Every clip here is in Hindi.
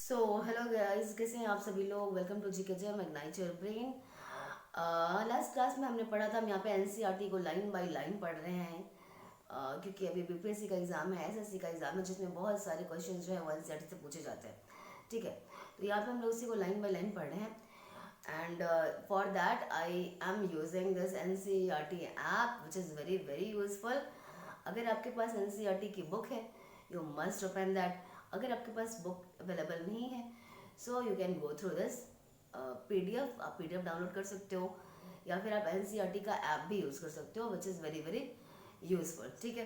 सो हेलो गाइस, कैसे हैं आप सभी लोग। वेलकम टू जीके जम ignite your brain. Last class में हमने पढ़ा था, हम यहाँ पे एनसीईआरटी को लाइन बाय लाइन पढ़ रहे हैं। क्योंकि अभी बीपीएससी का एग्ज़ाम है, एसएससी का एग्ज़ाम है, जिसमें बहुत सारे क्वेश्चन जो है वो एनसीईआरटी से पूछे जाते हैं। ठीक है, तो यहाँ पे हम लोग उसी को लाइन बाय लाइन पढ़ रहे हैं। And for that I am using this NCERT app which is very very useful. अगर आपके पास एनसीईआरटी की बुक है, यू मस्ट ओपन दैट। अगर आपके पास बुक अवेलेबल नहीं है, so you can go through this PDF. आप पीडीएफ डाउनलोड कर सकते हो, या फिर आप एनसीईआरटी का ऐप भी यूज़ कर सकते हो, which is very very useful. ठीक है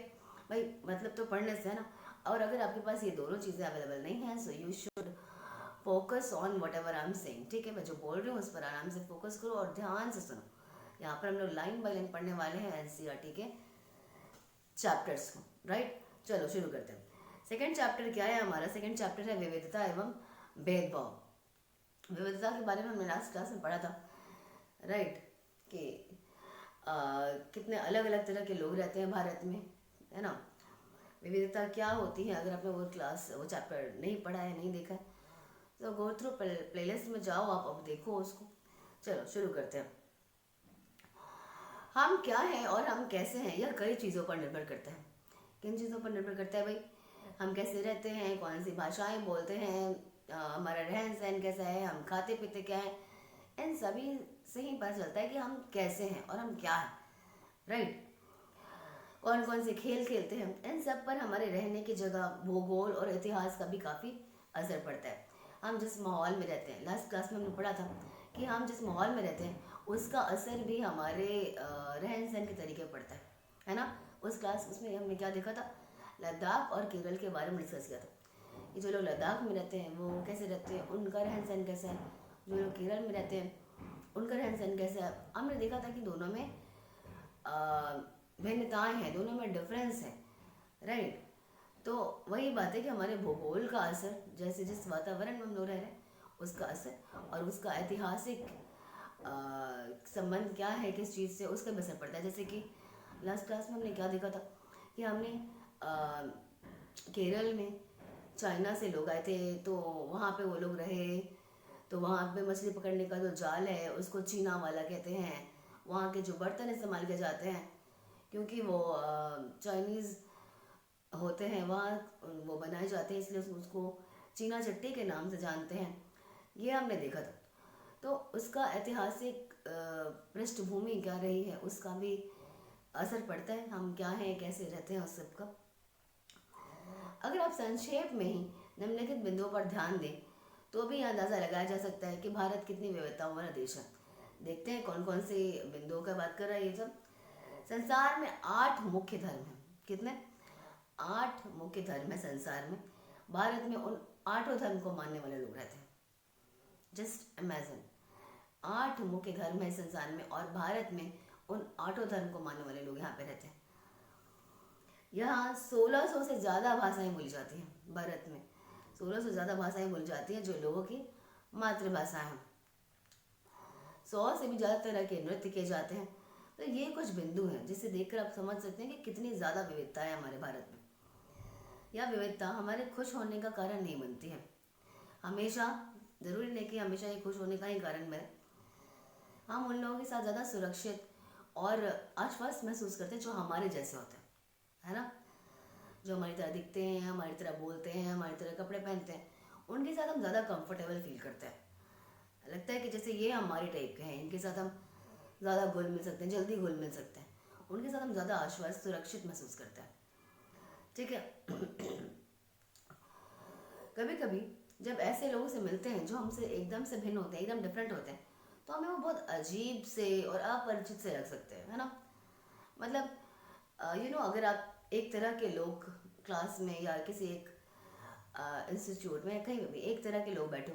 भाई, मतलब तो पढ़ने से है ना। और अगर आपके पास ये दोनों चीज़ें अवेलेबल नहीं हैं, so you should focus on what ever I am saying. ठीक है, मैं जो बोल रही हूँ उस पर आराम से फोकस करो और ध्यान से सुनो। यहाँ पर हम लोग लाइन बाय लाइन पढ़ने वाले हैं एनसीईआरटी के चैप्टर्स को। राइट, चलो शुरू करते हैं। सेकेंड चैप्टर क्या है हमारा? सेकेंड चैप्टर है विविधता एवं भेदभाव। विविधता के बारे में हमने लास्ट क्लास में पढ़ा था। राइट, कि कितने अलग अलग तरह के लोग रहते हैं भारत में, है ना। विविधता क्या होती है? अगर आपने वो चैप्टर नहीं पढ़ा है, नहीं देखा है, तो गो थ्रू प्लेलिस्ट में जाओ आप, अब देखो उसको। चलो शुरू करते हैं। हम क्या हैं और हम कैसे हैं, यह कई चीज़ों पर निर्भर करता है। किन चीज़ों पर निर्भर करता है भाई? हम कैसे रहते हैं, कौन सी भाषाएं बोलते हैं, हमारा रहन सहन कैसा है, हम खाते पीते क्या है, इन सभी से ही पता चलता है कि हम कैसे हैं और हम क्या हैं। राइट, कौन कौन से खेल खेलते हैं, इन सब पर हमारे रहने की जगह, भूगोल और इतिहास का भी काफ़ी असर पड़ता है। हम जिस माहौल में रहते हैं, लास्ट क्लास में हमने पढ़ा था कि हम जिस माहौल में रहते हैं उसका असर भी हमारे रहन सहन के तरीके पर पड़ता है ना। उस क्लास उसमें हमने क्या देखा था? लद्दाख और केरल के बारे में डिस्कस किया था कि जो लोग लद्दाख में रहते हैं वो कैसे रहते हैं, उनका रहन सहन कैसा है, जो लोग केरल में रहते हैं उनका रहन सहन कैसा है। हमने देखा था कि दोनों में भिन्नताएं हैं, दोनों में डिफरेंस है। राइट, तो वही बात है कि हमारे भूगोल का असर, जैसे जिस वातावरण में हम लोग रह रहे हैं उसका असर, और उसका ऐतिहासिक संबंध क्या है किस चीज़ से, उसका भी असर पड़ता है। जैसे कि लास्ट क्लास में हमने क्या देखा था कि हमने केरल में चाइना से लोग आए थे, तो वहाँ पे वो लोग रहे, तो वहाँ पे मछली पकड़ने का जो जाल है उसको चीना वाला कहते हैं। वहाँ के जो बर्तन इस्तेमाल किए जाते हैं, क्योंकि वो चाइनीज़ होते हैं वहाँ, वो बनाए जाते हैं, इसलिए उसको चीना चट्टी के नाम से जानते हैं। ये हमने देखा था। तो उसका ऐतिहासिक पृष्ठभूमि क्या रही है उसका भी असर पड़ता है, हम क्या हैं कैसे रहते हैं उस सब का। अगर आप संक्षेप में ही निम्नलिखित बिंदुओं पर ध्यान दें तो भी यह अंदाज़ा लगाया जा सकता है कि भारत कितनी विविधताओं वाला देश है। देखते हैं कौन कौन से बिंदुओं का बात कर रहा है ये सब। संसार में 8 मुख्य धर्म हैं। कितने? 8 मुख्य धर्म है संसार में। भारत में उन 8 धर्म को मानने वाले लोग रहते हैं। जस्ट इमेजिन, 8 मुख्य धर्म है संसार में और भारत में उन 8 धर्म को मानने वाले लोग यहाँ पे रहते हैं। यहाँ 1600 से ज़्यादा भाषाएं बोली जाती हैं। भारत में 1600 से ज़्यादा भाषाएं बोली जाती हैं जो लोगों की मातृभाषा हैं। 100 से भी ज़्यादा तरह के नृत्य किए जाते हैं। तो ये कुछ बिंदु हैं जिसे देखकर आप समझ सकते हैं कि कितनी ज़्यादा विविधता है हमारे भारत में। यह विविधता हमारे खुश होने का कारण नहीं बनती है हमेशा। ज़रूरी नहीं कि हमेशा ये खुश होने का ही कारण बने। हम उन लोगों के साथ ज़्यादा सुरक्षित और आश्वस्त महसूस करते हैं जो हमारे जैसे होते हैं, है ना। जो हमारी तरह दिखते हैं, हमारी तरह बोलते हैं, हमारी तरह कपड़े पहनते हैं, उनके साथ हम ज़्यादा कंफर्टेबल फील करते हैं। लगता है कि जैसे ये हमारे टाइप के हैं, इनके साथ हम ज़्यादा घुल मिल सकते हैं, जल्दी घुल मिल सकते हैं, उनके साथ हम ज़्यादा आश्वस्त सुरक्षित महसूस करते हैं। ठीक है। कभी कभी जब ऐसे लोगों से मिलते हैं जो हमसे एकदम से भिन्न होते हैं, एकदम डिफरेंट होते हैं, तो हमें वो बहुत अजीब से और अपरिचित से लग सकते हैं, है ना। मतलब अगर आप एक तरह के लोग क्लास में या किसी एक इंस्टीट्यूट में कहीं भी एक तरह के लोग बैठो,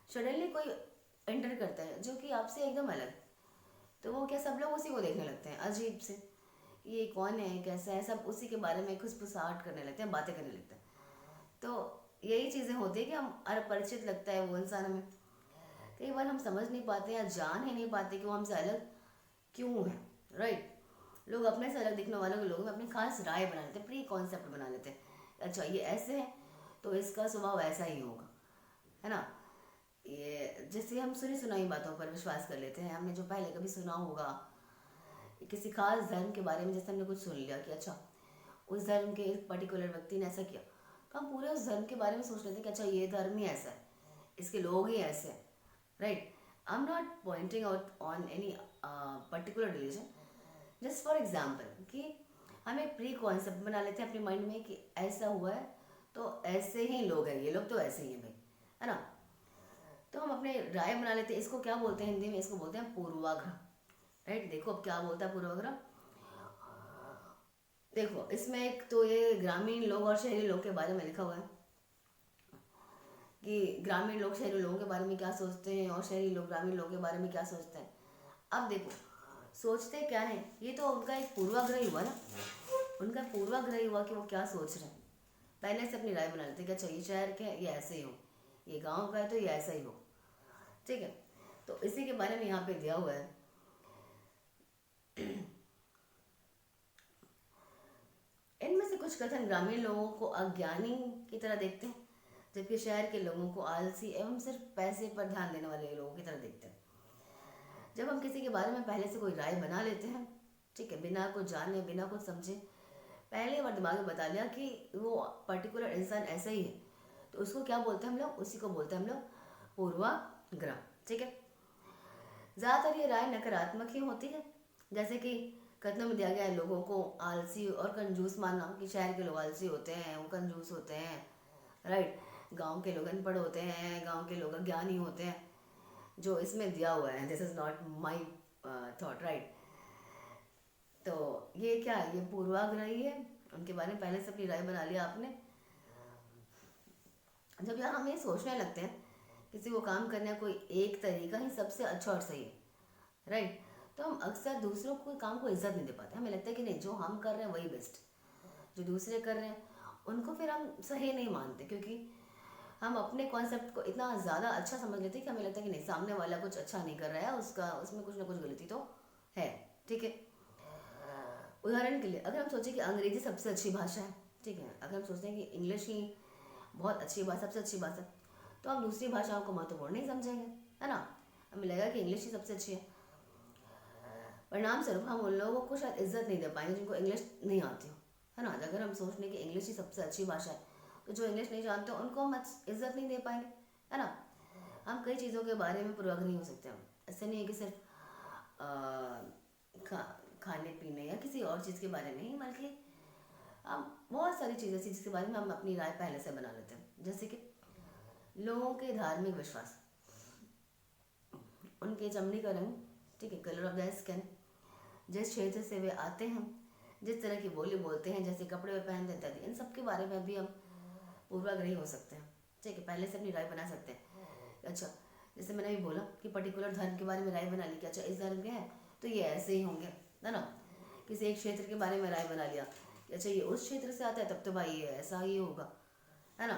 सडनली कोई एंटर करता है जो कि आपसे एकदम अलग, तो वो क्या, सब लोग उसी को देखने लगते हैं अजीब से, ये कौन है कैसा है, सब उसी के बारे में खुसफुसाहट करने लगते हैं, बातें करने लगते हैं। तो यही चीज़ें होती है कि हम अपरिचित लगता है वो इंसान हमें। कई बार हम समझ नहीं पाते या जान ही नहीं पाते कि वो हमसे अलग क्यों है। राइट, लोग अपने से अलग दिखने वालों के लोगों में अपनी खास राय बना लेते हैं, प्री कॉन्सेप्ट बना लेते हैं। अच्छा ये ऐसे है तो इसका स्वभाव ऐसा ही होगा, है ना। ये जैसे हम सुनी सुनाई बातों पर विश्वास कर लेते हैं, हमने जो पहले कभी सुना होगा किसी खास धर्म के बारे में, जैसे हमने कुछ सुन लिया कि अच्छा उस धर्म के एक पर्टिकुलर व्यक्ति ने ऐसा किया, तो हम पूरे उस धर्म के बारे में सोच लेते हैं कि अच्छा ये धर्म ही ऐसा है, इसके लोग ही ऐसे हैं, right. I am not pointing out on any particular religion, just for example कि हम एक प्री कॉन्सेप्ट बना लेते हैं अपने माइंड में कि ऐसा हुआ है तो ऐसे ही लोग हैं, ये लोग तो ऐसे ही हैं भाई, है ना। तो हम अपने राय बना लेते हैं। इसको क्या बोलते हैं हिंदी में? इसको बोलते हैं पूर्वाग्रह, राइट। देखो अब क्या बोलता है पूर्वाग्रह। देखो इसमें एक तो ये ग्रामीण लोग और शहरी लोग के बारे में लिखा हुआ है कि ग्रामीण लोग शहरी लोगों के बारे में क्या सोचते हैं और शहरी लोग ग्रामीण लोगों के बारे में क्या सोचते हैं। अब देखो सोचते क्या है, ये तो उनका एक पूर्वाग्रह हुआ ना, उनका पूर्वाग्रह हुआ कि वो क्या सोच रहे हैं। पहले से अपनी राय बना लेते क्या चाहिए, शहर के ये ऐसे ही हो, ये गांव का है तो ये ऐसा ही हो, ठीक है। तो इसी के बारे में यहाँ पे दिया हुआ है। इनमें से कुछ कथन ग्रामीण लोगों को अज्ञानी की तरह देखते हैं, जबकि शहर के लोगों को आलसी एवं सिर्फ पैसे पर ध्यान देने वाले लोगों की तरह देखते हैं। जब हम किसी के बारे में पहले से कोई राय बना लेते हैं, ठीक है, बिना कुछ जाने बिना कुछ समझे, पहले बार दिमाग में बता लिया कि वो पर्टिकुलर इंसान ऐसा ही है, तो उसको क्या बोलते हैं हम लोग? उसी को बोलते हैं हम लोग पूर्वाग्रह, ठीक है। ज़्यादातर ये राय नकारात्मक ही होती है, जैसे कि कथनों में दिया गया है लोगों को आलसी और कंजूस मानना, कि शहर के लोग आलसी होते हैं, वो कंजूस होते हैं, राइट। गांव के लोग अनपढ़ होते हैं, गांव के लोग अज्ञानी होते हैं, जो इसमें दिया हुआ है। This is not my thought, right. तो ये क्या है? ये पूर्वाग्रह ही है, उनके बारे में पहले से अपनी राय बना लिया आपने। जब यार हम ये सोचने लगते हैं किसी को काम करने का कोई एक तरीका ही सबसे अच्छा और सही है, राइट, तो हम अक्सर दूसरों को काम को इज्जत नहीं दे पाते। हमें लगता है कि नहीं, जो हम कर रहे हैं वही बेस्ट, जो दूसरे कर रहे हैं उनको फिर हम सही नहीं मानते, क्योंकि हम अपने कॉन्सेप्ट को इतना ज़्यादा अच्छा समझ लेते हैं कि हमें लगता है कि नहीं, सामने वाला कुछ अच्छा नहीं कर रहा है, उसका उसमें कुछ ना कुछ गलती तो है, ठीक है। उदाहरण के लिए अगर हम सोचें कि अंग्रेजी सबसे अच्छी भाषा है, ठीक है, अगर हम सोचते हैं कि इंग्लिश ही बहुत अच्छी बात, सबसे अच्छी भाषा, तो हम दूसरी भाषाओं को महत्वपूर्ण नहीं समझेंगे, है ना। हमें लगेगा कि इंग्लिश ही सबसे अच्छी है। परिणाम स्वरूप हम उन लोगों को शायद इज्जत नहीं दे पाएंगे जिनको इंग्लिश नहीं आती हो, है ना। अगर हम सोच लें कि इंग्लिश ही सबसे अच्छी भाषा है, तो जो इंग्लिश नहीं जानते उनको हम इज्जत नहीं दे पाएंगे, है ना। हम कई चीज़ों के बारे में पूर्वाग्रही हो सकते हैं। ऐसे नहीं है कि सिर्फ खाने पीने या किसी और चीज़ के बारे में ही, बल्कि हम बहुत सारी चीज़ें ऐसी जिसके बारे में हम अपनी राय पहले से बना लेते हैं। जैसे कि लोगों के धार्मिक विश्वास, उनके चमड़ी का रंग, ठीक है, कलर ऑफ द स्किन, जिस क्षेत्र से वे आते हैं, जिस तरह की बोली बोलते हैं, जैसे कपड़े वे पहनते इत्यादि, इन सब के बारे में भी हम पूर्वाग्रही हो सकते हैं, ठीक है। पहले से अपनी राय बना सकते हैं। अच्छा, जैसे मैंने अभी बोला कि पर्टिकुलर धर्म के बारे में राय बना ली कि अच्छा इस धर्म के हैं तो ये ऐसे ही होंगे, है ना। किसी एक क्षेत्र के बारे में राय बना लिया कि अच्छा ये उस क्षेत्र से आता है तब तो भाई ये ऐसा ही होगा, है ना।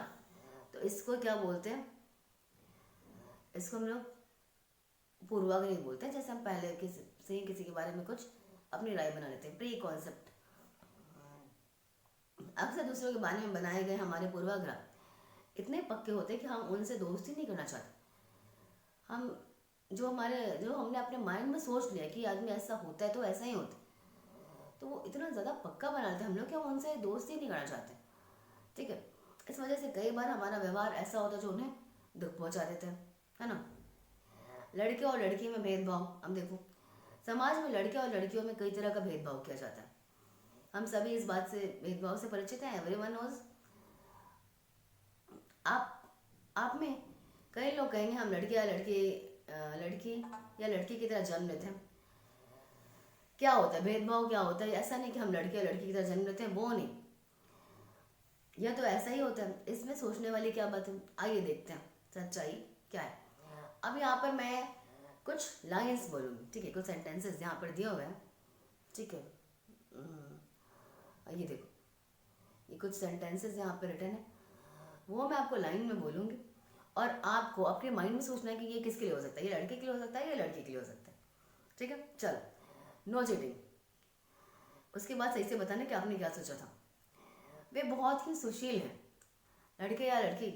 तो इसको क्या बोलते हैं? इसको हम लोग पूर्वाग्रह बोलते हैं। जैसे हम पहले किसी के बारे में कुछ अपनी राय बना लेते हैं, प्री कॉन्सेप्ट। अक्सर दूसरों के बारे में बनाए गए हमारे पूर्वाग्रह इतने पक्के होते हैं कि हम उनसे दोस्ती नहीं करना चाहते। हम जो हमने अपने माइंड में सोच लिया कि आदमी ऐसा होता है तो ऐसा ही होता है, तो वो इतना ज़्यादा पक्का बना लेते हैं हम लोग कि हम उनसे दोस्ती नहीं करना चाहते, ठीक है। इस वजह से कई बार हमारा व्यवहार ऐसा होता है जो उन्हें दुख पहुंचा देते हैं, है ना। लड़के और लड़की में भेदभाव, हम देखो समाज में लड़के और लड़कियों में कई तरह का भेदभाव किया जाता है। हम सभी इस बात से भेदभाव से परिचित हैं, एवरीवन नोज। आप आप में कई लोग कहेंगे हम लड़की या लड़की की तरह जन्म लेते हैं। क्या होता है भेदभाव, क्या होता है? ऐसा नहीं कि हम लड़के या लड़की की तरह जन्म लेते हैं, वो नहीं, यह तो ऐसा ही होता है। इसमें सोचने वाली क्या बात है, आइए देखते हैं सच्चाई क्या है। अब यहाँ पर मैं कुछ लाइंस बोलूँगी, ठीक है, कुछ सेंटेंसेस यहाँ पर दिए हुए हैं, ठीक है। ये देखो, ये कुछ सेंटेंसेस यहाँ पर रिटर्न है, वो मैं आपको लाइन में बोलूँगी और आपको अपने माइंड में सोचना है कि ये किसके लिए हो सकता है, ये लड़के के लिए हो सकता है, ये लड़की के लिए हो सकता है, ठीक है। चलो, नो चीटिंग। उसके बाद सही से बताना कि आपने क्या सोचा था। वे बहुत ही सुशील हैं, लड़के या लड़की,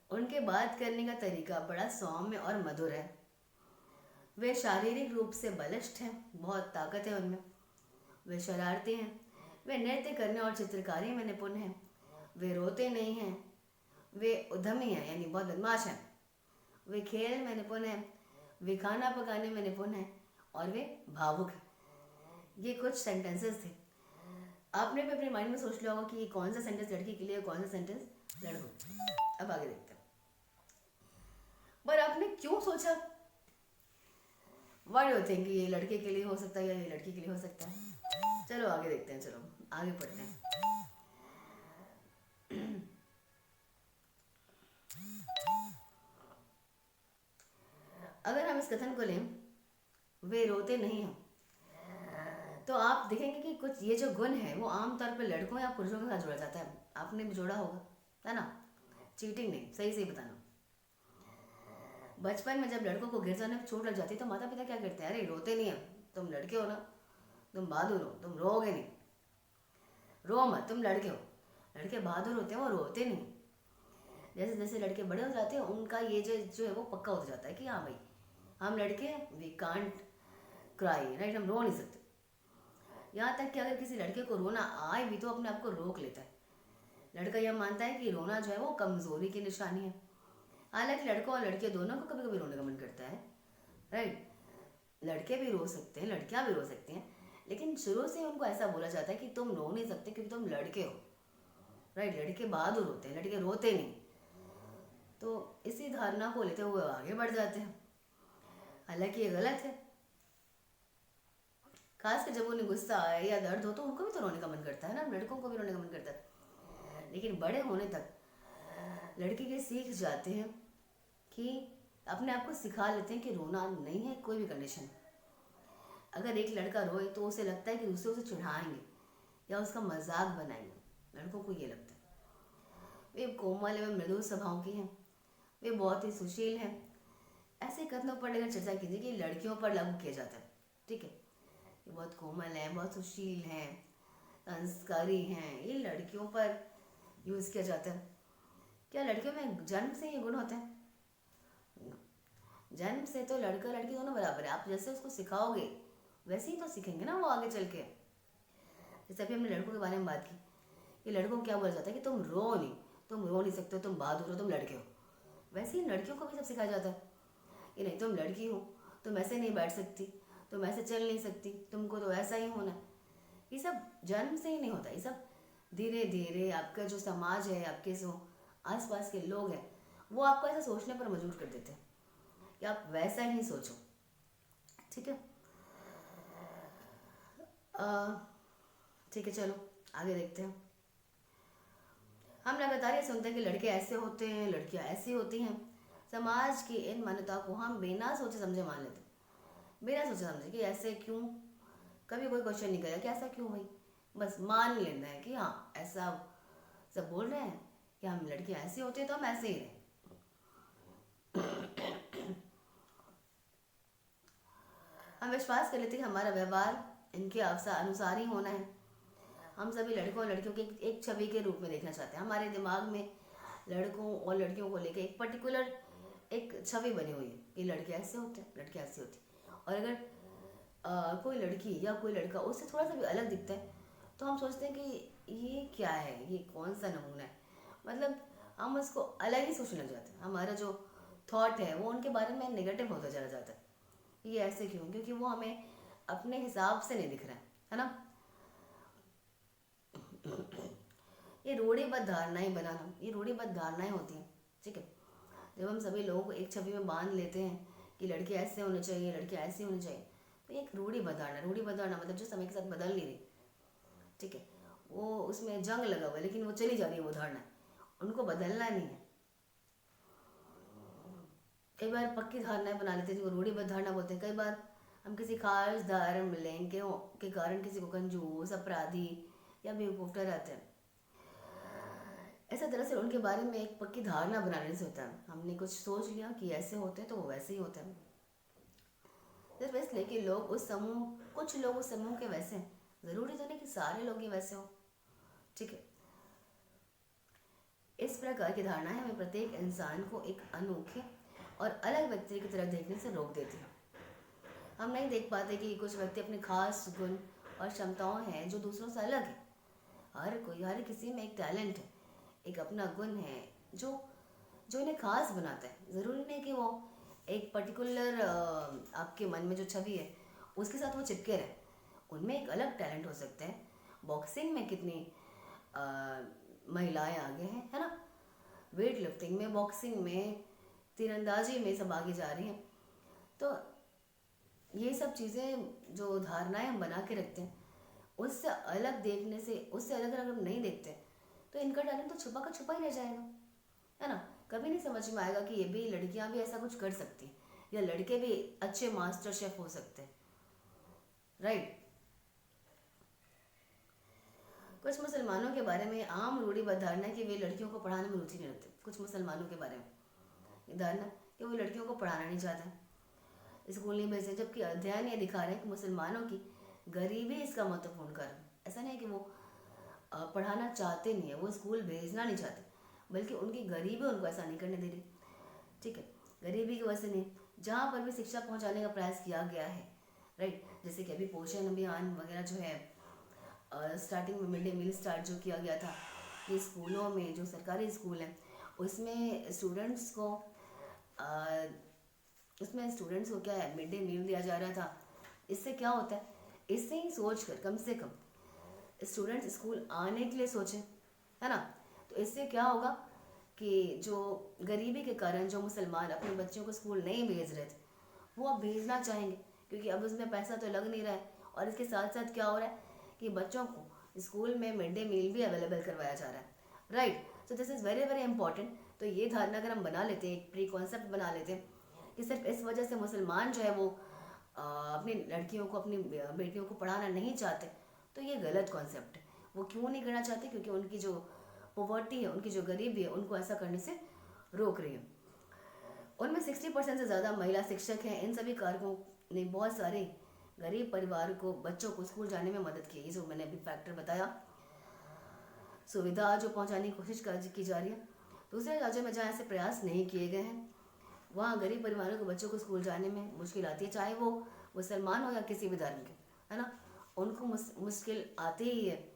उनके बात करने का तरीका बड़ा सौम्य और मधुर है। वे शारीरिक रूप से बलिष्ठ हैं, बहुत ताकत है उनमें। वे शरारती हैं। वे नृत्य करने और चित्रकारी में निपुण हैं। वे रोते नहीं हैं। वे उद्यमी हैं, यानी बहुत बदमाश हैं। वे खेल में निपुण हैं। वे खाना पकाने में निपुण हैं और वे भावुक हैं। ये कुछ सेंटेंसेस थे। आपने भी अपने माइंड में सोच लिया होगा कि ये कौन सा सेंटेंस लड़की के लिए और कौन सा सेंटेंस लड़कों। अब आगे देखते हैं। पर आपने क्यों सोचा? व्हाट डू थिंक ये लड़के के लिए हो सकता है या ये लड़की के लिए हो सकता है? चलो आगे देखते हैं, चलो आगे पढ़ते हैं। अगर हम इस कथन को लें, वे रोते नहीं हैं, तो आप देखेंगे कि कुछ ये जो गुण है वो आमतौर पर लड़कों या पुरुषों के साथ जोड़ा जाता है। आपने भी जोड़ा होगा, है ना? चीटिंग नहीं, सही सही बताना। बचपन में जब लड़कों को गिर जाने पर चोट लग जाती है तो माता पिता क्या करते हैं? अरे रोते नहीं है, तुम लड़के हो ना, तुम बहादुर हो, तुम रोओगे नहीं, रो मत, तुम लड़के हो। लड़के बहादुर होते हैं, वो रोते नहीं। जैसे जैसे लड़के बड़े हो जाते हैं उनका ये जो है वो पक्का हो जाता है कि हाँ भाई हम लड़के हैं, वी कांट क्राई, राइट, हम रो नहीं सकते। यहाँ तक कि अगर किसी लड़के को रोना आए भी तो अपने आप को रोक लेता है। लड़का यह मानता है कि रोना जो है वो कमजोरी की निशानी है। हालांकि लड़कों और लड़कियों दोनों को कभी कभी रोने का मन करता है, राइट। लड़के भी रो सकते हैं, लड़कियां भी रो सकती हैं, लेकिन शुरू से उनको ऐसा बोला जाता है कि तुम रो नहीं सकते क्योंकि तुम लड़के हो, राइट। लड़के बहादुर होते हैं, लड़के रोते नहीं। तो इसी धारणा को लेते हुए आगे बढ़ जाते हैं। हालांकि ये गलत है। खासकर जब उन्हें गुस्सा आए या दर्द हो तो उनको भी तो रोने का मन करता है ना, लड़कों को भी रोने का मन करता है। लेकिन बड़े होने तक लड़के के सीख जाते हैं कि अपने आप को सिखा लेते हैं कि रोना नहीं है कोई भी कंडीशन। अगर एक लड़का रोए तो उसे लगता है कि दूसरे उसे चिढ़ाएंगे या उसका मजाक बनाएंगे। लड़कों को ये लगता है। वे कोमल एवं मृदुल स्वभाव के हैं। वे बहुत ही सुशील हैं। ऐसे कथनों पर अगर चर्चा कीजिए कि लड़कियों पर लागू किया जाता है, ठीक है, ये बहुत कोमल है, बहुत सुशील हैं, संस्कारी हैं, ये लड़कियों पर यूज़ किया जाता है। क्या लड़कियों में जन्म से ये गुण होते हैं? जन्म से तो लड़का लड़की दोनों बराबर है। आप जैसे उसको सिखाओगे वैसे ही तो सीखेंगे ना वो आगे चल के। जैसे अभी हमने लड़कों के बारे में बात की कि लड़कों को क्या बोला जाता है कि तुम रो नहीं, तुम रो नहीं सकते, तुम बहादुर हो, तुम लड़के हो। वैसे ही लड़कियों को भी सब सिखाया जाता है कि नहीं तुम लड़की हो, तुम ऐसे नहीं बैठ सकती, तुम ऐसे चल नहीं सकती, तुमको तो ऐसा ही होना है। ये सब जन्म से ही नहीं होता, ये सब धीरे धीरे आपका जो समाज है, आपके जो आसपास के लोग हैं, वो आपको ऐसा सोचने पर मजबूर कर देते हैं कि आप वैसा ही सोचो, ठीक है। ठीक है, चलो आगे देखते हैं। हम लगातार ये सुनते हैं कि लड़के ऐसे होते हैं, लड़कियां ऐसी होती हैं। समाज की इन मान्यताओं को हम बिना सोचे समझे मान लेते हैं, बिना सोचे समझे कि ऐसे क्यों। कभी कोई क्वेश्चन नहीं करेगा कि ऐसा क्यों भाई, बस मान लेना है कि हाँ ऐसा सब बोल रहे हैं कि हम लड़कियां ऐसी होती हैं तो हम ऐसे ही रहें। हम विश्वास कर लेते हैं कि हमारा व्यवहार इनके अनुसार ही होना है। हम सभी लड़कों और लड़कियों के एक छवि के रूप में देखना चाहते हैं। हमारे दिमाग में लड़कों और लड़कियों को लेकर एक पर्टिकुलर एक छवि बनी हुई है कि लड़के ऐसे होते हैं, लड़कियाँ ऐसी होती हैं। और अगर कोई लड़की या कोई लड़का उससे थोड़ा सा भी अलग दिखता है तो हम सोचते हैं कि ये क्या है, ये कौन सा नमूना है। मतलब हम उसको अलग ही सोचने लग जाते हैं। हमारा जो थॉट है वो उनके बारे में नेगेटिव होता चला जाता है। ये ऐसे क्यों? क्योंकि वो हमें अपने हिसाब से नहीं दिख रहा है ना। ये रूढ़िबद्ध धारणाएं बनाना, ये रूढ़िबद्ध धारणाएं होती हैं, ठीक है। जब हम सभी लोगों को एक छवि में बांध लेते हैं कि लड़के ऐसे होने चाहिए, लड़के ऐसे होने चाहिए, तो ये एक रूढ़िबद्ध धारणा। रूढ़िबद्ध धारणा मतलब जो समय के साथ बदल नहीं रही, ठीक है, वो उसमें जंग लगा हुआ है लेकिन वो चली जा रही है वो धारणा, उनको बदलना नहीं है। कई बार पक्की धारणाएं बना लेते हैं जिनको रूढ़िबद्ध धारणा बोलते हैं। कई बार हम किसी खास धर्म लिंग के कारण किसी को कंजूस, अपराधी या बेवकूफ ठहराते हैं। ऐसा दरअसल उनके बारे में एक पक्की धारणा बनाने से होता है। हमने कुछ सोच लिया कि ऐसे होते हैं तो वो वैसे ही होते हैं, सिर्फ इसलिए कि लोग उस समूह, कुछ लोग उस समूह के वैसे हैं। ज़रूरी तो नहीं कि सारे लोग ही वैसे हो, ठीक है। इस प्रकार की धारणाएं हमें प्रत्येक इंसान को एक अनोखे और अलग व्यक्ति की तरह देखने से रोक देती है। हम नहीं देख पाते कि कुछ व्यक्ति अपने खास गुण और क्षमताओं हैं जो दूसरों से अलग है। हर किसी में एक टैलेंट है, एक अपना गुण है जो जो इन्हें खास बनाता है। ज़रूरी नहीं कि वो एक पर्टिकुलर आपके मन में जो छवि है उसके साथ वो चिपके रहे। उनमें एक अलग टैलेंट हो सकता है। बॉक्सिंग में कितनी अ, महिलाएं आगे हैं, है ना? वेट लिफ्टिंग में, बॉक्सिंग में, तीरंदाजी में सब आगे जा रही हैं। तो ये सब चीज़ें जो धारणाएं हम बना के रखते हैं उससे अलग देखने से, उससे अलग अगर हम नहीं देखते तो इनका टैलेंट तो छुपा का छुपा ही रह जाएगा, है ना? कभी नहीं समझ में आएगा कि ये भी लड़कियां भी ऐसा कुछ कर सकती हैं या लड़के भी अच्छे मास्टर शेफ हो सकते हैं, राइट? कुछ मुसलमानों के बारे में आम रूढ़िबद्ध धारणा है कि वे लड़कियों को पढ़ाने में रुचि नहीं रखते। कुछ मुसलमानों के बारे में ये धारणा कि वो लड़कियों को पढ़ाना नहीं चाहते, स्कूल नहीं भेजते, जबकि अध्ययन ये दिखा रहे हैं कि मुसलमानों की गरीबी इसका महत्वपूर्ण कारण। ऐसा नहीं है कि वो पढ़ाना चाहते नहीं है, वो स्कूल भेजना नहीं चाहते, बल्कि उनकी गरीबी उनको ऐसा नहीं करने दे रही। ठीक है, गरीबी की वजह से नहीं, जहाँ पर भी शिक्षा पहुँचाने का प्रयास किया गया है, राइट? जैसे कि अभी पोषण अभियान वगैरह जो है, स्टार्टिंग में मिड डे मील स्टार्ट जो किया गया था, ये स्कूलों में जो सरकारी स्कूल हैं उसमें स्टूडेंट्स को क्या है, मिड डे मील दिया जा रहा था। इससे क्या होता है, इससे ही सोच कर कम से कम स्टूडेंट्स स्कूल आने के लिए सोचें, है ना? तो इससे क्या होगा कि जो गरीबी के कारण जो मुसलमान अपने बच्चों को स्कूल नहीं भेज रहे थे वो अब भेजना चाहेंगे, क्योंकि अब उसमें पैसा तो लग नहीं रहा है। और इसके साथ साथ क्या हो रहा है कि बच्चों को स्कूल में मिड डे मील भी अवेलेबल करवाया जा रहा है, right? So this is very very important. तो ये धारणा अगर हम बना लेते हैं, एक प्री कॉन्सेप्ट बना लेते हैं कि सिर्फ इस वजह से मुसलमान जो है वो अपनी लड़कियों को, अपनी बेटियों को पढ़ाना नहीं चाहते, तो ये गलत कॉन्सेप्ट है। वो क्यों नहीं करना चाहते? क्योंकि उनकी जो पॉवर्टी है, उनकी जो गरीबी है, उनको ऐसा करने से रोक रही है। उनमें 60% से ज़्यादा महिला शिक्षक हैं। इन सभी कारकों ने बहुत सारे गरीब परिवार को, बच्चों को स्कूल जाने में मदद की। ये जो मैंने अभी फैक्टर बताया, सुविधा जो पहुंचाने की कोशिश की जा रही है। दूसरे राज्यों में जहाँ ऐसे प्रयास नहीं किए गए हैं वहाँ गरीब परिवारों के बच्चों को स्कूल जाने में मुश्किल आती है, चाहे वो मुसलमान हो या किसी भी धर्म के, है ना? उनको मुश्किल आती ही है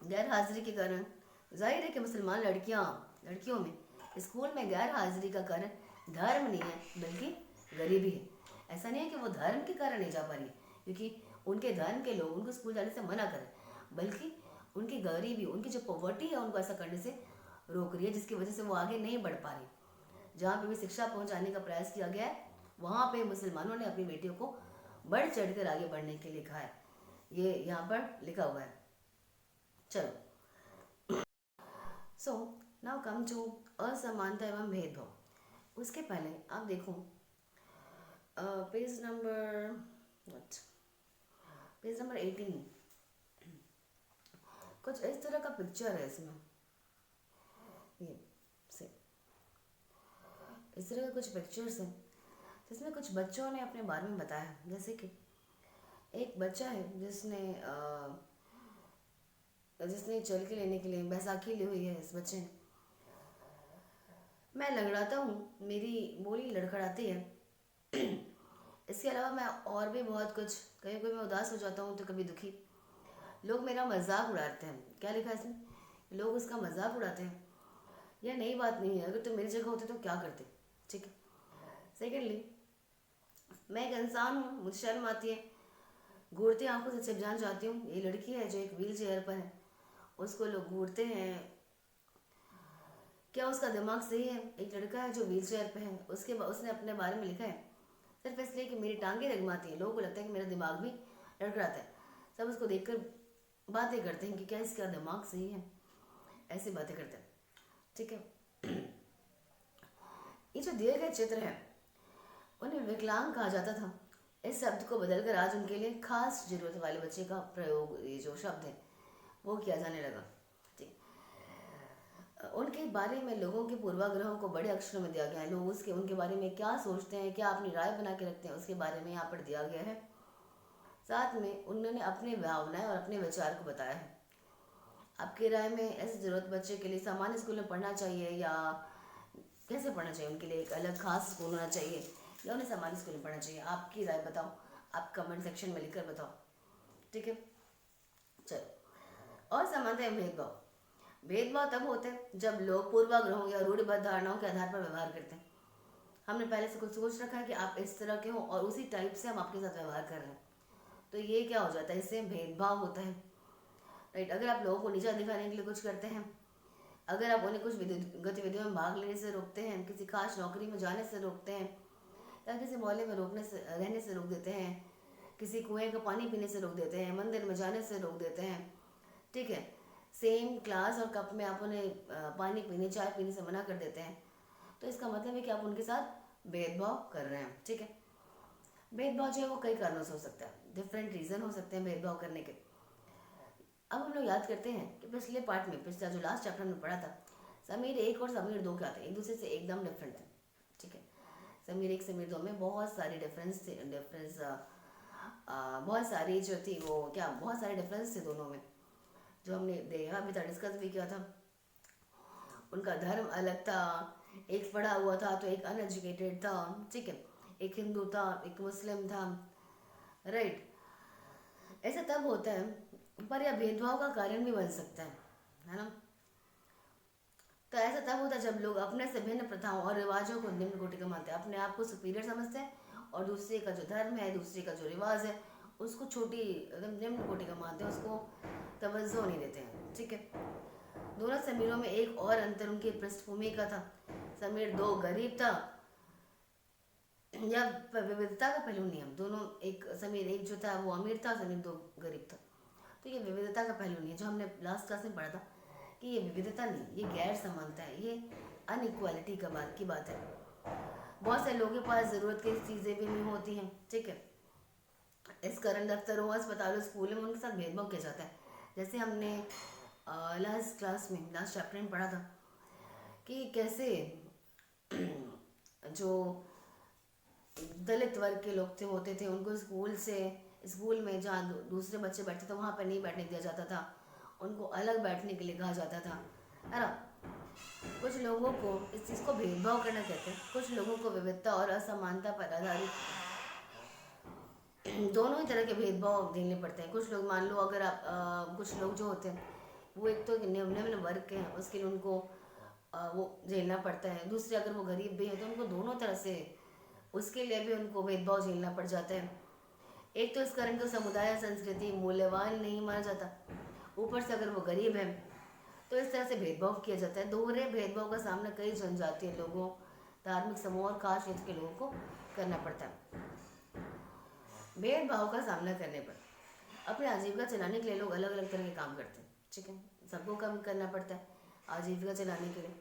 गैर हाजिरी के कारण। जाहिर है कि मुसलमान लड़कियों में स्कूल में गैर हाजिरी का कारण धर्म नहीं है बल्कि गरीबी है। ऐसा नहीं है कि वो धर्म के कारण नहीं जा पा रही है, क्योंकि उनके धर्म के लोग उनको स्कूल जाने से मना करें, बल्कि उनकी गरीबी, उनकी जो पॉवर्टी है उनको ऐसा करने से रोक रही है, जिसकी वजह से वो आगे नहीं बढ़ पा रही। जहाँ पे भी शिक्षा पहुँचाने का प्रयास किया गया है वहाँ पे मुसलमानों ने अपनी बेटियों को बढ़ चढ़ कर आगे बढ़ने के लिए कहा है। ये यहाँ पर लिखा हुआ है। चलो, सो नाउ कम टू असमानता एवं भेदभाव। उसके पहले आप देखो पेज नंबर 18। कुछ इस तरह का पिक्चर है इसमें, ये से इस तरह के कुछ पिक्चर्स हैं जिसमें कुछ बच्चों ने अपने बारे में बताया। जैसे कि एक बच्चा है जिसने चल के लेने के लिए बैसाखी ली हुई है। इस बच्चे ने, मैं लंगड़ाता हूँ, मेरी बोली लड़खड़ाती है। इसके अलावा मैं और भी बहुत कुछ, कभी कभी मैं उदास हो जाता हूँ तो कभी दुखी। लोग मेरा मजाक उड़ाते हैं। क्या लिखा है इसमें? लोग उसका मजाक उड़ाते हैं। यह नई बात नहीं है, अगर तुम मेरी जगह होते तो क्या करते? ठीक है। सेकेंडली, मैं एक इंसान हूँ, मुझे शर्म आती है, घूरती आंखों से छिप जान जाती हूँ। ये लड़की है जो एक व्हील चेयर पर है, उसको लोग घूरते हैं। क्या उसका दिमाग सही है? एक लड़का है जो व्हील चेयर पर है, उसने अपने बारे में लिखा है सिर्फ इसलिए कि मेरी टांगें रगमाती हैं। लोगों को लगता है कि मेरा दिमाग भी लड़खड़ाता है। सब उसको देखकर बातें करते हैं कि क्या इसका दिमाग सही है, ऐसी बातें करते हैं। ठीक है। ये जो दिए गए चित्र है उन्हें विकलांग कहा जाता था। इस शब्द को बदलकर आज उनके लिए खास जरूरत वाले बच्चे का प्रयोग, ये जो शब्द है वो किया जाने लगा। ठीक, उनके बारे में लोगों के पूर्वाग्रहों को बड़े अक्षरों में दिया गया है। लोग उनके बारे में क्या सोचते हैं, क्या अपनी राय बना के रखते हैं, उसके बारे में यहाँ पर दिया गया है। साथ में उन्होंने अपनी भावनाएं और अपने विचार को बताया है। आपकी राय में ऐसी ज़रूरत बच्चे के लिए सामान्य स्कूल में पढ़ना चाहिए या कैसे पढ़ना चाहिए? उनके लिए एक अलग खास स्कूल होना चाहिए या उन्हें सामान्य स्कूल में पढ़ना चाहिए? आपकी राय बताओ, आप कमेंट सेक्शन में लिखकर बताओ। ठीक है, चलो। और समानता एवं भेदभाव। भेदभाव तब होते हैं जब लोग पूर्वाग्रहों या रूढ़िबद्ध धारणाओं के आधार पर व्यवहार करते हैं। हमने पहले से कुछ सोच रखा है कि आप इस तरह के हो और उसी टाइप से हम आपके साथ व्यवहार कर रहे हैं, तो ये क्या हो जाता है, इससे भेदभाव होता है। राइट, अगर आप लोगों को नीचा दिखाने के लिए कुछ करते हैं, अगर आप उन्हें कुछ गतिविधियों में भाग लेने से रोकते हैं, किसी खास नौकरी में जाने से रोकते हैं, या किसी मोहल्ले में रोकने से रहने से रोक देते हैं, किसी कुएं का पानी पीने से रोक देते हैं, मंदिर में जाने से रोक देते हैं, ठीक है, सेम क्लास और कप में आप उन्हें पानी पीने चाय पीने से मना कर देते हैं, तो इसका मतलब है कि आप उनके साथ भेदभाव कर रहे हैं। ठीक है, भेदभाव जो है वो कई कारणों से हो सकता है, डिफरेंट रीज़न हो सकते हैं भेदभाव करने के। अब हम लोग याद करते हैं कि पिछले पार्ट में, पिछला जो लास्ट चैप्टर में पढ़ा था, समीर एक और समीर दो क्या थे, एक दूसरे से एकदम डिफरेंट थे। ठीक है, समीर एक समीर दो में बहुत सारे बहुत सारी जो थी वो क्या, बहुत सारे डिफरेंस थे दोनों में, जो हमने देखा भी था, डिस्कस भी किया था। उनका धर्म अलग था, एक पढ़ा हुआ था तो एक अनएजुकेटेड था। ठीक है, एक हिंदू था एक मुस्लिम था। राइट, ऐसा तब होता है, पर यह भेदभाव का कारण भी बन सकता है ना। तो ऐसा तब होता है जब लोग अपने से भिन्न प्रथाओं और रिवाजों को निम्न कोटि का मानते हैं, अपने आप को सुपीरियर समझते हैं और दूसरे का जो धर्म है, दूसरे का जो रिवाज है, उसको छोटी एकदम निम्न कोटि का मानते हैं, उसको तवज्जो नहीं देते हैं। ठीक है, दोनों समीरों में एक और अंतर उनकी पृष्ठभूमि का था। समीर दो गरीब था, या विविधता का पहलू नहीं है, दोनों एक समीर एक जो था वो अमीर था, समीर दो गरीब था, तो ये विविधता का पहलू नहीं है, जो हमने लास्ट क्लास में पढ़ा था कि ये विविधता नहीं, ये गैर समानता है, ये अनइक्वालिटी का बात की बात है। बहुत से लोगों के पास ज़रूरत की चीज़ें भी नहीं होती हैं। ठीक है, इस कारण दफ्तरों, अस्पतालों, स्कूलों में उनके साथ भेदभाव किया जाता है। जैसे हमने लास्ट क्लास में, लास्ट चैप्टर में पढ़ा था कि कैसे जो दलित वर्ग के लोग थे होते थे, उनको स्कूल में जहाँ दूसरे बच्चे बैठते थे वहाँ पर नहीं बैठने दिया जाता था, उनको अलग बैठने के लिए कहा जाता था, है ना। कुछ लोगों को इस चीज़ को भेदभाव करना कहते हैं। कुछ लोगों को विविधता और असमानता पर आधारित दोनों ही तरह के भेदभाव झेलने पड़ते हैं। कुछ लोग, मान लो अगर आप कुछ लोग जो होते हैं वो एक तो निम्न वर्ग के हैं, उसके लिए उनको वो झेलना पड़ता है। दूसरे अगर वो गरीब भी हैं तो उनको दोनों तरह से, उसके लिए भी उनको भेदभाव झेलना पड़ जाता है। एक तो इस कारण को समुदाय संस्कृति मूल्यवान नहीं माना जाता, ऊपर से अगर वो गरीब है तो इस तरह से भेदभाव किया जाता है। दोहरे भेदभाव का सामना कई जनजातीय लोगों, धार्मिक समूह और खास क्षेत्र के लोगों को करना पड़ता है। भेदभाव का सामना करने पर अपने आजीविका चलाने के लिए लोग अलग अलग तरह के काम करते हैं। ठीक है, सबको काम करना पड़ता है आजीविका चलाने के लिए,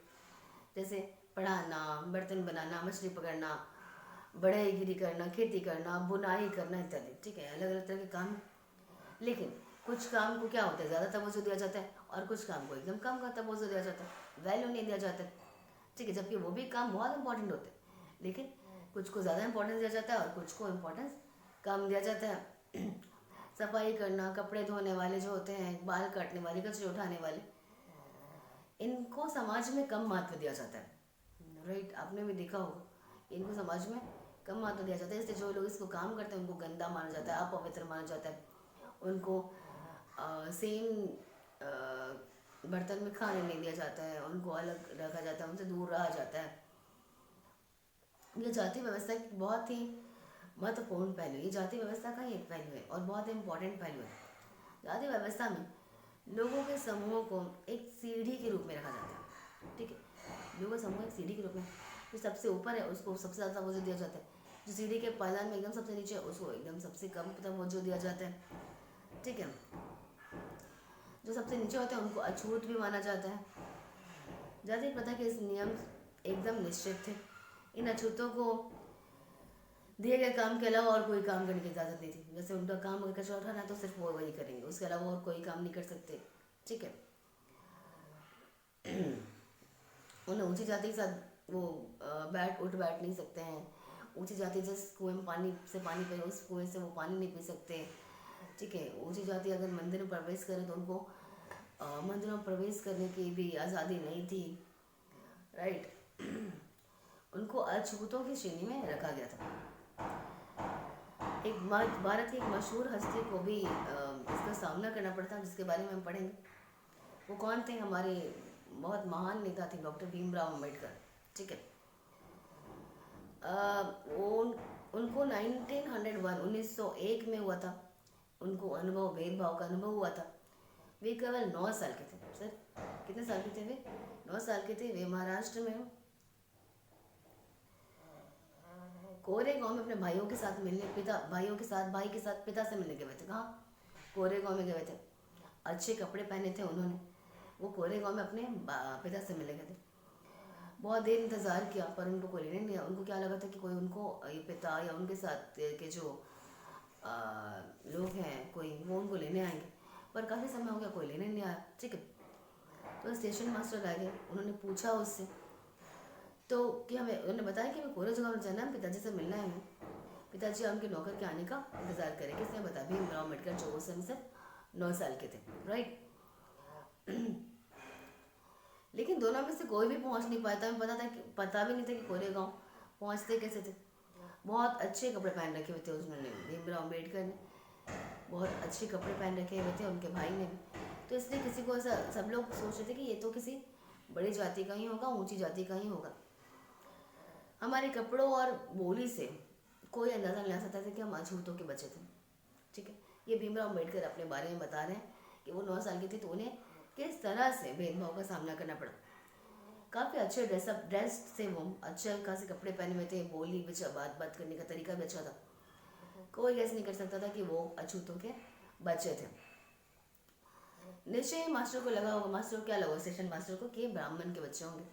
जैसे पढ़ाना, बर्तन बनाना, मछली पकड़ना, बढ़ईगिरी करना, खेती करना, बुनाई करना इत्यादि। ठीक है, अलग अलग तरह के काम। लेकिन कुछ काम को क्या होता है, ज़्यादा तवज्जो दिया जाता है और कुछ काम को एकदम कम का तवज्जो दिया जाता है, वैल्यू नहीं दिया जाता है। ठीक है, जबकि वो भी काम बहुत इंपॉर्टेंट होते हैं, लेकिन कुछ को ज़्यादा इंपॉर्टेंस दिया जाता है और कुछ को इम्पोर्टेंस कम दिया जाता है। सफाई करना, कपड़े धोने वाले जो होते हैं, बाल काटने वाले, कचरे उठाने वाले, इनको समाज में कम महत्व दिया जाता है। राइट, आपने भी देखा होगा, इनको समाज में कम महत्व दिया जाता है, इसलिए जो लोग इसको काम करते हैं उनको गंदा माना जाता है, अपवित्र माना जाता है, उनको सेम बर्तन में खाने नहीं दिया जाता है, उनको अलग रखा जाता है, उनसे दूर रहा जाता है। ये जाति व्यवस्था की बहुत ही महत्वपूर्ण पहलू, ये जाति व्यवस्था का ही एक पहलू है और बहुत इम्पोर्टेंट पहलू है। जाति व्यवस्था में लोगों के समूहों को एक सीढ़ी के रूप में रखा जाता है। ठीक है, लोगों का समूह एक सीढ़ी के रूप में, जो सबसे ऊपर है उसको सबसे ज़्यादा तवज्जो दिया जाता है, जो सीढ़ी के पायदान में एकदम सबसे नीचे है उसको एकदम सबसे कम तवज्जो दिया जाता है। ठीक है, जो सबसे नीचे होते हैं उनको अछूत भी माना जाता है। जाति प्रथा के इस नियम एकदम निश्चित थे। इन अछूतों को दिए गए काम के अलावा और कोई काम करने की इजाज़त नहीं थी। जैसे उनका काम अगर कचरा उठाना है तो सिर्फ वो वही करेंगे, उसके अलावा और कोई काम नहीं कर सकते। ठीक है, उन्हें ऊंची जाति के साथ वो उठ बैठ नहीं सकते हैं। ऊंची जाति जिस कुएं में पानी पे, उस कुएं से वो पानी नहीं पी सकते। ठीक है, ऊंची जाति अगर मंदिर में प्रवेश करें तो उनको मंदिरों में प्रवेश करने की भी आज़ादी नहीं थी, राइट। उनको अछूतों की श्रेणी में रखा गया था। भारत की एक मशहूर हस्ती को भी इसका सामना करना पड़ता, जिसके बारे में हम पढ़ेंगे। वो कौन थे? हमारे बहुत महान नेता थे, डॉक्टर भीमराव अम्बेडकर, ठीक है। उनको 1901 में हुआ था, उनको भेदभाव का अनुभव हुआ था। वे केवल 9 साल के थे। सर कितने साल के थे वे? 9 साल के थे। वे महाराष्ट्र में कोरे गांव में अपने भाइयों के साथ भाई के साथ पिता से मिलने गए थे। कहाँ? कोरे गांव में गए थे। अच्छे कपड़े पहने थे उन्होंने। वो कोरे गांव में अपने पिता से मिलने गए थे। बहुत देर इंतज़ार किया पर उनको कोई लेने नहीं आया। उनको क्या लगा था कि कोई उनको ये पिता या उनके साथ के जो लोग हैं कोई, वो उनको लेने आएंगे, पर काफ़ी समय हो गया, कोई लेने नहीं आया, ठीक है। तो स्टेशन मास्टर आ गए, उन्होंने पूछा उससे तो कि हमें, उन्होंने बताया कि हमें कोरे जगह में जाना है, पिताजी से मिलना है हमें। पिताजी उनके नौकर के आने का इंतज़ार करें। किसने बताया? भीमराव अम्बेडकर, जो उस समय सिर्फ 9 साल के थे, राइट। लेकिन दोनों में से कोई भी पहुंच नहीं पाया था। हमें पता भी नहीं था कि कोरे गांव पहुंचते कैसे थे। बहुत अच्छे कपड़े पहन रखे हुए थे उन्होंने, भीमराव अम्बेडकर ने बहुत अच्छे कपड़े पहन रखे हुए थे, उनके भाई ने भी। तो इसलिए किसी को ऐसा, सब लोग सोच रहे थे कि ये तो किसी बड़ी जाति का ही होगा, ऊंची जाति का ही होगा। हमारे कपड़ों और बोली से कोई अंदाज़ा नहीं ला सकता था कि हम अछूतों के बच्चे थे, ठीक है। ये भीमराव अम्बेडकर अपने बारे में बता रहे हैं कि वो 9 साल के थे तो उन्हें किस तरह से भेदभाव का सामना करना पड़ा। काफ़ी अच्छे ड्रेस थे वो, अच्छे खासे कपड़े पहने हुए थे, बोली भी, बात करने का तरीका भी अच्छा था। कोई गैस नहीं कर सकता था कि वो अछूतों के बच्चे थे। निश्चय ही मास्टर को लगा होगा, मास्टर को क्या लगा, स्टेशन मास्टर को, कि ब्राह्मण के बच्चे होंगे।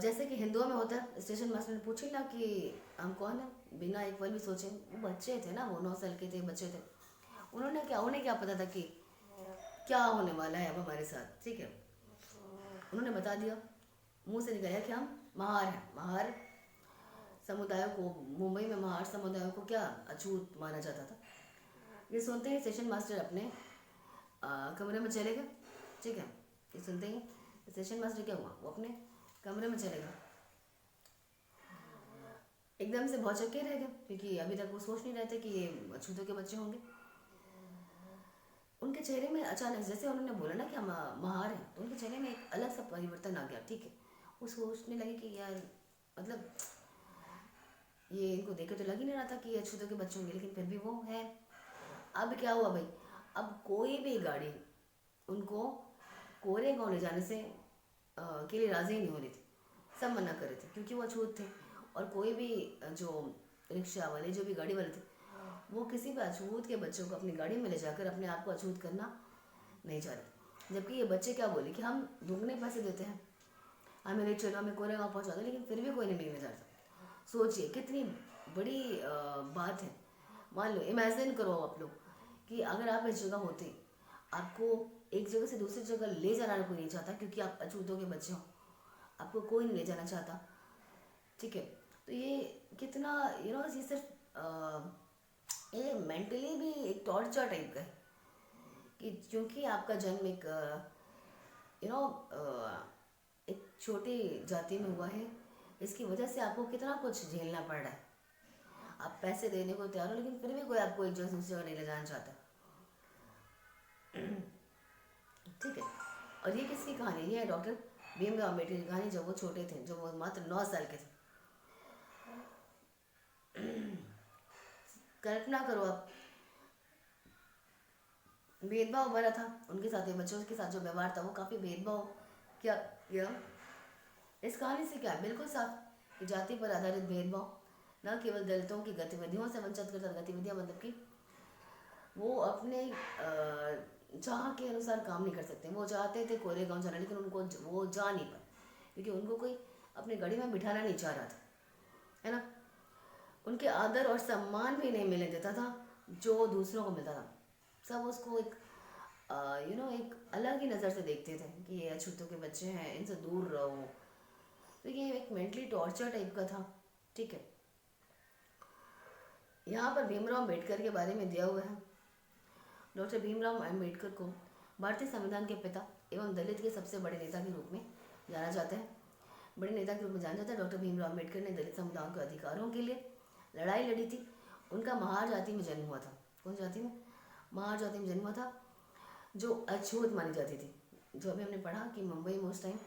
जैसे कि हिंदुओं में होता है, स्टेशन मास्टर ने पूछी ना कि हम कौन है, बिना एक पल भी सोचे। वो बच्चे थे ना, वो 9 साल के थे, बच्चे थे। उन्हें क्या पता था कि क्या होने वाला है अब हमारे साथ, ठीक है। उन्होंने बता दिया, मुंह से निकला कि हम महार हैं। महार समुदाय को, मुंबई में महार समुदाय को क्या अछूत माना जाता था। ये सुनते ही स्टेशन मास्टर अपने कमरे में चले गए, ठीक है। ये सुनते ही स्टेशन मास्टर क्या हुआ, वो अपने कमरे में चले गए। एकदम से बहुत चक्के रह गए, क्योंकि अभी तक वो सोच नहीं रहे थे कि ये अछूतों के बच्चे होंगे। उनके चेहरे में अचानक, जैसे उन्होंने बोला ना कि हम महार हैं, तो उनके चेहरे में एक अलग सा परिवर्तन आ गया, ठीक है। वो सोचने लगे कि यार, मतलब ये इनको देखे तो लग ही नहीं रहा था कि ये अछूतों के बच्चे होंगे, लेकिन फिर भी वो है। अब क्या हुआ भाई, अब कोई भी गाड़ी उनको कोरे गाँव ले जाने से के लिए राज़ी नहीं हो रही थी। सब मना कर रहे थे क्योंकि वो अछूत थे। और कोई भी जो रिक्शा वाले, जो भी गाड़ी वाले थे, वो किसी भी अछूत के बच्चों को अपनी गाड़ी में ले जाकर अपने आप को अछूत करना नहीं चाह रहे। जबकि ये बच्चे क्या बोले कि हम दुगने पैसे देते हैं, हमें ले चलो, हमें कोरे गाँव पहुँचा दो, लेकिन फिर भी कोई नहीं ले जाता। सोचिए कितनी बड़ी बात है। मान लो, इमेजिन करो आप लोग कि अगर आप इस जगह होते, आपको एक जगह से दूसरी जगह ले जाना कोई नहीं चाहता क्योंकि आप अछूतों के बच्चे हो, आपको कोई नहीं ले जाना चाहता, ठीक है। तो ये कितना, ये सिर्फ ये मेंटली भी एक टॉर्चर टाइप का है कि क्योंकि आपका जन्म एक यू नो एक छोटी जाति में हुआ है, इसकी वजह से आपको कितना कुछ झेलना पड़ रहा है। आप पैसे देने को तैयार हो, लेकिन फिर भी कोई आपको एक जगह से दूसरी जगह नहीं ले जाना चाहता, ठीक है। और ये किसकी कहानी? ये है डॉक्टर भीमराव अम्बेडकर की कहानी, जब वो छोटे थे, जब वो मात्र 9 साल के थे। कल्पना करो आप, भेदभाव भरा था उनके साथ, बच्चों के साथ जो व्यवहार था वो काफ़ी भेदभाव क्या किया। इस कहानी से क्या बिल्कुल साफ कि जाति पर आधारित भेदभाव न केवल दलितों की गतिविधियों से वंचित करता, गतिविधियाँ मतलब कि वो अपने चाह के अनुसार काम नहीं कर सकते। वो चाहते थे कोरे गाँव जाना, लेकिन उनको वो जा नहीं पाए क्योंकि उनको कोई अपने गाड़ी में बिठाना नहीं चाह रहा था, है ना। उनके आदर और सम्मान भी नहीं मिलने देता था जो दूसरों को मिलता था। सब उसको एक एक अलग ही नज़र से देखते थे कि ये अछूतों के बच्चे हैं, इनसे दूर रहो। तो ये एक मेंटली टॉर्चर टाइप का था, ठीक है। यहाँ पर भीमराव अम्बेडकर के बारे में दिया हुआ है, डॉक्टर भीमराव अम्बेडकर को भारतीय संविधान के पिता एवं दलित के सबसे बड़े नेता के रूप में जाना जाता है। बड़े नेता के रूप में जाना जाता है। डॉक्टर भीमराव अम्बेडकर ने दलित समुदायों के अधिकारों के लिए लड़ाई लड़ी थी। उनका महार जाति में जन्म हुआ था। कौन जाति में? महार जाति में जन्म हुआ था, जो अछूत मानी जाती थी। जो अभी हमने पढ़ा कि मुंबई में उस टाइम,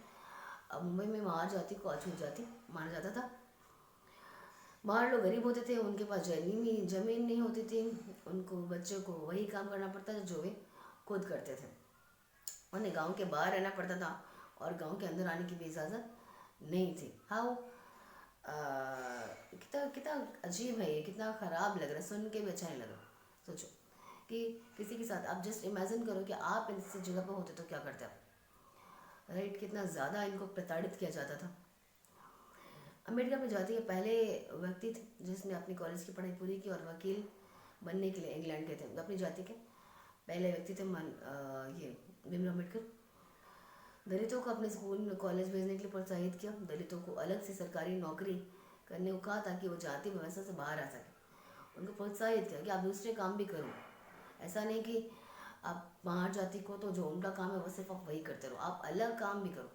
मुंबई में महार जाति को अछूत जाति माना जाता था। महार लोग गरीब होते थे, उनके पास जमीन नहीं होती थी, उनको बच्चों को वही काम करना पड़ता था जो वे खुद करते थे। उन्हें गांव के बाहर रहना पड़ता था और गांव के अंदर आने की भी इजाज़त नहीं थी। हाउ कितना कितना अजीब है ये, कितना ख़राब लग रहा है, सुन के भी अच्छा नहीं लग रहा। सोचो कि किसी के साथ आप जस्ट इमेजिन करो कि आप इस जगह पर होते तो क्या करते आप, राइट? कितना ज़्यादा इनको प्रताड़ित किया जाता था। अम्बेडकर अपनी जाति के पहले व्यक्ति थे जिसने अपनी कॉलेज की पढ़ाई पूरी की और वकील बनने के लिए इंग्लैंड गए थे। अपनी जाति के पहले व्यक्ति थे ये भीमराव अम्बेडकर। दलितों को अपने स्कूल में कॉलेज भेजने के लिए प्रोत्साहित किया। दलितों को अलग से सरकारी नौकरी करने को कहा ताकि वो जाति व्यवस्था से बाहर आ सके। उनको प्रोत्साहित किया कि आप दूसरे काम भी करो। ऐसा नहीं कि आप बाहर जाति को तो जो उनका काम है वो सिर्फ आप वही करते रहो, आप अलग काम भी करो,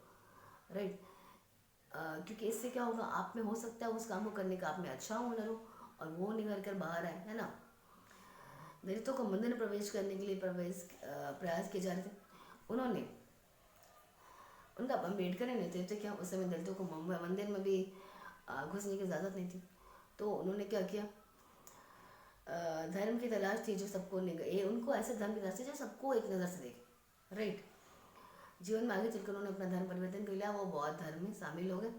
राइट? क्योंकि इससे क्या होगा, आप में हो सकता है उस काम को करने का आप में अच्छा हुनर हो और वो निकल कर बाहर आए, है ना? दलितों को मंदिर में प्रवेश करने के लिए प्रयास किए जा रहे थे। उनका अम्बेडकर ने नेतृत्व किया। उस समय दलितों को मंदिर में भी घुसने की इजाज़त नहीं थी। तो उन्होंने क्या किया, धर्म की तलाश थी जो सबको उनको ऐसे धर्म की तलाश थी जो सबको एक नज़र से देखे, राइट? जीवन में आगे चलकर उन्होंने अपना धर्म परिवर्तन कर लिया, वो बौद्ध धर्म में शामिल हो गए।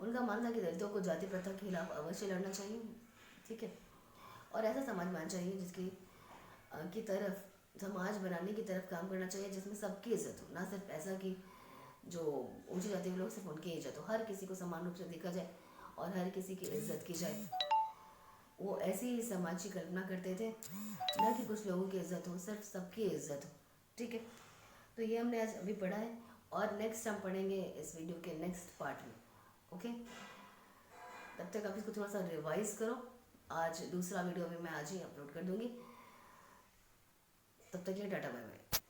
उनका मानना था कि दलितों को जाति प्रथा के खिलाफ अवश्य लड़ना चाहिए, ठीक है, और ऐसा समाज बनाना चाहिए जिसकी की तरफ समाज बनाने की तरफ काम करना चाहिए जिसमें सबकी इज्जत हो, ना सिर्फ ऐसा कि जो ऊंची जाति के लोग सिर्फ उनकी इज्जत हो, हर किसी को समान रूप से देखा जाए और हर किसी की इज्जत की जाए। वो ऐसी ही समाज की कल्पना करते थे, ना कि कुछ लोगों की इज्जत हो, सिर्फ सबकी इज्जत हो, ठीक है। तो ये हमने आज अभी पढ़ा है और नेक्स्ट हम पढ़ेंगे इस वीडियो के नेक्स्ट पार्ट में, ओके। तब तक आप इसको थोड़ा सा रिवाइज करो। आज दूसरा वीडियो भी मैं आज ही अपलोड कर दूंगी। तब तक के लिए टाटा बाय बाय।